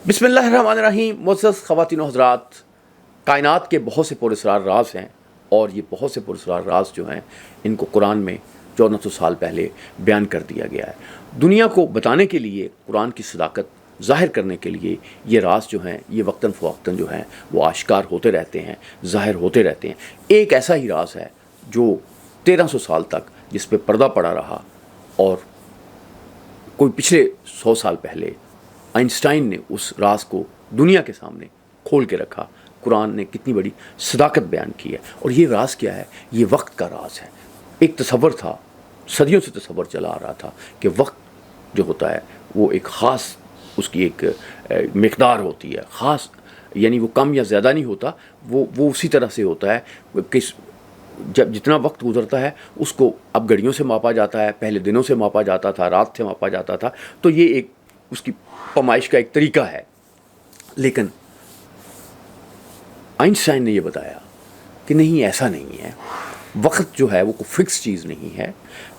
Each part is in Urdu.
بسم اللہ الرحمن الرحیم. معزز خواتین و حضرات، کائنات کے بہت سے پراسرار راز ہیں، اور یہ بہت سے پراسرار راز جو ہیں ان کو قرآن میں 1400 سال پہلے بیان کر دیا گیا ہے. دنیا کو بتانے کے لیے، قرآن کی صداقت ظاہر کرنے کے لیے یہ راز جو ہیں یہ وقتاً فوقتاً جو ہیں وہ آشکار ہوتے رہتے ہیں، ظاہر ہوتے رہتے ہیں. ایک ایسا ہی راز ہے جو 1300 سال تک جس پہ پردہ پڑا رہا، اور کوئی پچھلے 100 سال پہلے آئنسٹائن نے اس راز کو دنیا کے سامنے کھول کے رکھا. قرآن نے کتنی بڑی صداقت بیان کی ہے. اور یہ راز کیا ہے؟ یہ وقت کا راز ہے. ایک تصور تھا، صدیوں سے تصور چلا آ رہا تھا کہ وقت جو ہوتا ہے وہ ایک خاص، اس کی ایک مقدار ہوتی ہے خاص، یعنی وہ کم یا زیادہ نہیں ہوتا، وہ اسی طرح سے ہوتا ہے کہ جب جتنا وقت گزرتا ہے اس کو اب گھڑیوں سے ماپا جاتا ہے، پہلے دنوں سے ماپا جاتا تھا، رات سے ماپا جاتا تھا. تو یہ ایک اس کی پیمائش کا ایک طریقہ ہے. لیکن آئنسٹائن نے یہ بتایا کہ نہیں، ایسا نہیں ہے. وقت جو ہے وہ کوئی فکس چیز نہیں ہے.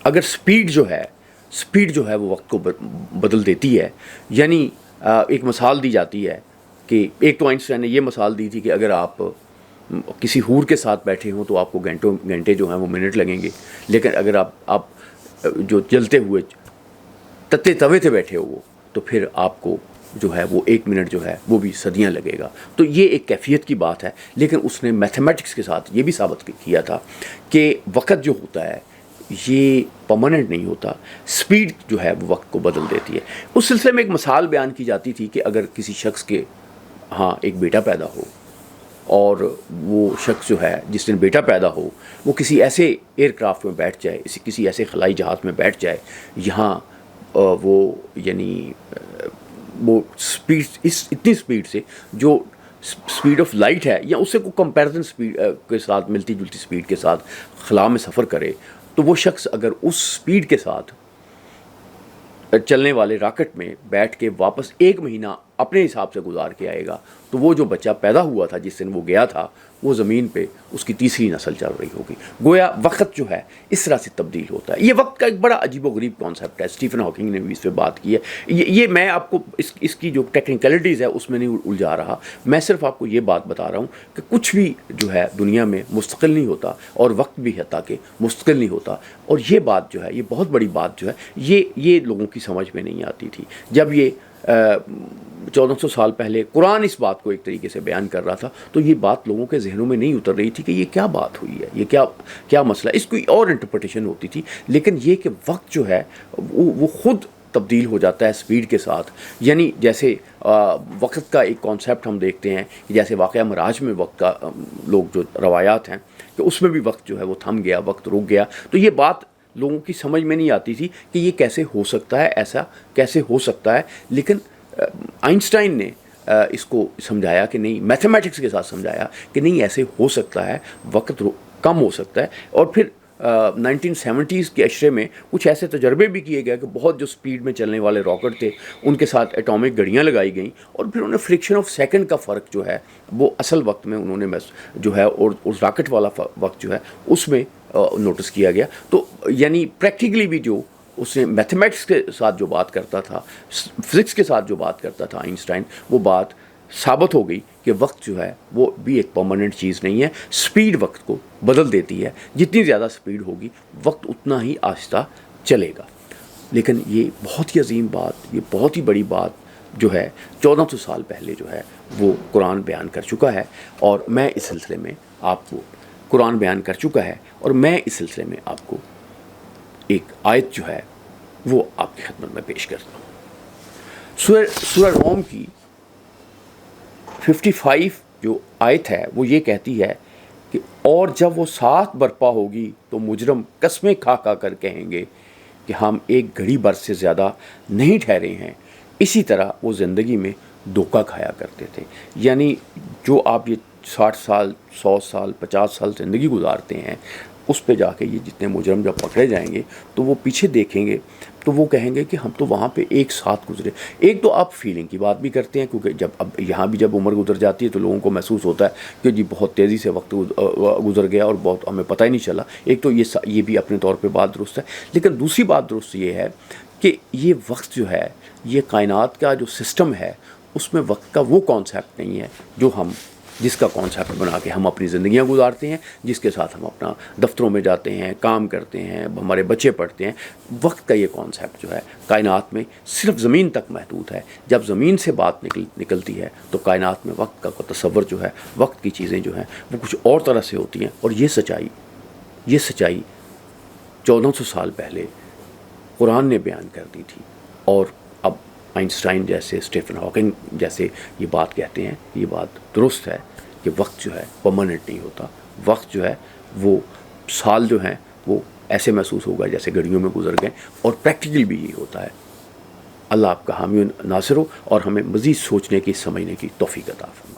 اگر سپیڈ جو ہے وہ وقت کو بدل دیتی ہے. یعنی ایک مثال دی جاتی ہے کہ ایک تو آئنسٹائن نے یہ مثال دی تھی کہ اگر آپ کسی حور کے ساتھ بیٹھے ہوں تو آپ کو گھنٹے جو ہیں وہ منٹ لگیں گے، لیکن اگر آپ جو جلتے ہوئے تتے توے تھے بیٹھے ہو تو پھر آپ کو جو ہے وہ 1 منٹ جو ہے وہ بھی صدیاں لگے گا. تو یہ ایک کیفیت کی بات ہے. لیکن اس نے میتھمیٹکس کے ساتھ یہ بھی ثابت کیا تھا کہ وقت جو ہوتا ہے یہ پرماننٹ نہیں ہوتا. سپیڈ جو ہے وہ وقت کو بدل دیتی ہے. اس سلسلے میں ایک مثال بیان کی جاتی تھی کہ اگر کسی شخص کے ہاں ایک بیٹا پیدا ہو، اور وہ شخص جو ہے جس دن بیٹا پیدا ہو وہ کسی ایسے ایئر کرافٹ میں بیٹھ جائے، کسی ایسے خلائی جہاز میں بیٹھ جائے جہاں وہ یعنی وہ سپیڈ اتنی سپیڈ سے جو سپیڈ آف لائٹ ہے یا اس سے کوئی کمپیریزن سپیڈ کے ساتھ ملتی جلتی سپیڈ کے ساتھ خلا میں سفر کرے، تو وہ شخص اگر اس سپیڈ کے ساتھ چلنے والے راکٹ میں بیٹھ کے واپس 1 مہینہ اپنے حساب سے گزار کے آئے گا، تو وہ جو بچہ پیدا ہوا تھا جس دن وہ گیا تھا، وہ زمین پہ اس کی تیسری نسل چل رہی ہوگی. گویا وقت جو ہے اس طرح سے تبدیل ہوتا ہے. یہ وقت کا ایک بڑا عجیب و غریب کانسیپٹ ہے. اسٹیفن ہاکنگ نے بھی اس پہ بات کی ہے. یہ میں آپ کو اس کی جو ٹیکنیکلٹیز ہے اس میں نہیں الجھا رہا. میں صرف آپ کو یہ بات بتا رہا ہوں کہ کچھ بھی جو ہے دنیا میں مستقل نہیں ہوتا، اور وقت بھی حتیٰ کہ مستقل نہیں ہوتا. اور یہ بات جو ہے، یہ بہت بڑی بات جو ہے، یہ لوگوں کی سمجھ میں نہیں آتی تھی. جب یہ 1400 سال پہلے قرآن اس بات کو ایک طریقے سے بیان کر رہا تھا تو یہ بات لوگوں کے ذہنوں میں نہیں اتر رہی تھی کہ یہ کیا بات ہوئی ہے، یہ کیا مسئلہ ہے. اس کی اور انٹرپریٹیشن ہوتی تھی. لیکن یہ کہ وقت جو ہے وہ خود تبدیل ہو جاتا ہے سپیڈ کے ساتھ. یعنی جیسے وقت کا ایک کانسیپٹ ہم دیکھتے ہیں کہ جیسے واقعہ معراج میں وقت کا لوگ جو روایات ہیں کہ اس میں بھی وقت جو ہے وہ تھم گیا، وقت رک گیا. تو یہ بات لوگوں کی سمجھ میں نہیں آتی تھی کہ یہ کیسے ہو سکتا ہے، ایسا کیسے ہو سکتا ہے. لیکن آئنسٹائن نے اس کو سمجھایا کہ نہیں، میتھمیٹکس کے ساتھ سمجھایا کہ نہیں، ایسے ہو سکتا ہے، وقت کم ہو سکتا ہے. اور پھر 1970s کے عشرے میں کچھ ایسے تجربے بھی کیے گئے کہ بہت جو سپیڈ میں چلنے والے راکٹ تھے ان کے ساتھ ایٹامک گھڑیاں لگائی گئیں، اور پھر انہیں فرکشن آف سیکنڈ کا فرق جو ہے وہ اصل وقت میں انہوں نے جو ہے اور اس راکٹ والا وقت جو ہے اس میں نوٹس کیا گیا. تو یعنی پریکٹیکلی بھی جو اس نے میتھمیٹکس کے ساتھ جو بات کرتا تھا، فزکس کے ساتھ جو بات کرتا تھا آئنسٹائن، وہ بات ثابت ہو گئی کہ وقت جو ہے وہ بھی ایک پرماننٹ چیز نہیں ہے. سپیڈ وقت کو بدل دیتی ہے. جتنی زیادہ سپیڈ ہوگی وقت اتنا ہی آہستہ چلے گا. لیکن یہ بہت ہی عظیم بات، یہ بہت ہی بڑی بات جو ہے 1400 سال پہلے جو ہے وہ قرآن بیان کر چکا ہے. اور میں اس سلسلے میں آپ کو قرآن بیان کر چکا ہے، اور میں اس سلسلے میں آپ کو ایک آیت جو ہے وہ آپ کی خدمت میں پیش کرتا ہوں. سورہ روم کی 55 جو آیت ہے وہ یہ کہتی ہے کہ اور جب وہ ساتھ برپا ہوگی تو مجرم قسمیں کھا کر کہیں گے کہ ہم ایک گھڑی بھر سے زیادہ نہیں ٹھہرے ہیں. اسی طرح وہ زندگی میں دھوکہ کھایا کرتے تھے. یعنی جو آپ یہ 60 سال 100 سال 50 سال زندگی گزارتے ہیں، اس پہ جا کے یہ جتنے مجرم جب پکڑے جائیں گے تو وہ پیچھے دیکھیں گے تو وہ کہیں گے کہ ہم تو وہاں پہ ایک ساتھ گزرے. ایک تو آپ فیلنگ کی بات بھی کرتے ہیں، کیونکہ جب اب یہاں بھی جب عمر گزر جاتی ہے تو لوگوں کو محسوس ہوتا ہے کہ جی بہت تیزی سے وقت گزر گیا اور بہت ہمیں پتہ ہی نہیں چلا. ایک تو یہ بھی اپنے طور پہ بات درست ہے. لیکن دوسری بات درست یہ ہے کہ یہ وقت جو ہے، یہ کائنات کا جو سسٹم ہے اس میں وقت کا وہ کانسیپٹ نہیں ہے جس کا کانسیپٹ بنا کے ہم اپنی زندگیاں گزارتے ہیں، جس کے ساتھ ہم اپنا دفتروں میں جاتے ہیں، کام کرتے ہیں، ہمارے بچے پڑھتے ہیں۔ وقت کا یہ کانسیپٹ جو ہے کائنات میں صرف زمین تک محدود ہے۔ جب زمین سے بات نکلتی ہے تو کائنات میں وقت کا تصور جو ہے، وقت کی چیزیں جو ہیں وہ کچھ اور طرح سے ہوتی ہیں، اور یہ سچائی 1400 سال پہلے قرآن نے بیان کر دی تھی، اور اب آئنسٹائن جیسے، اسٹیفن ہاکنگ جیسے یہ بات کہتے ہیں، یہ بات درست ہے کہ وقت جو ہے پرماننٹ نہیں ہوتا۔ وقت جو ہے وہ سال جو ہیں وہ ایسے محسوس ہوگا جیسے گھڑیوں میں گزر گئے، اور پریکٹیکل بھی یہی ہوتا ہے۔ اللہ آپ کا حامی و ناصر ہو، اور ہمیں مزید سوچنے کی، سمجھنے کی توفیق عطا فرمائے۔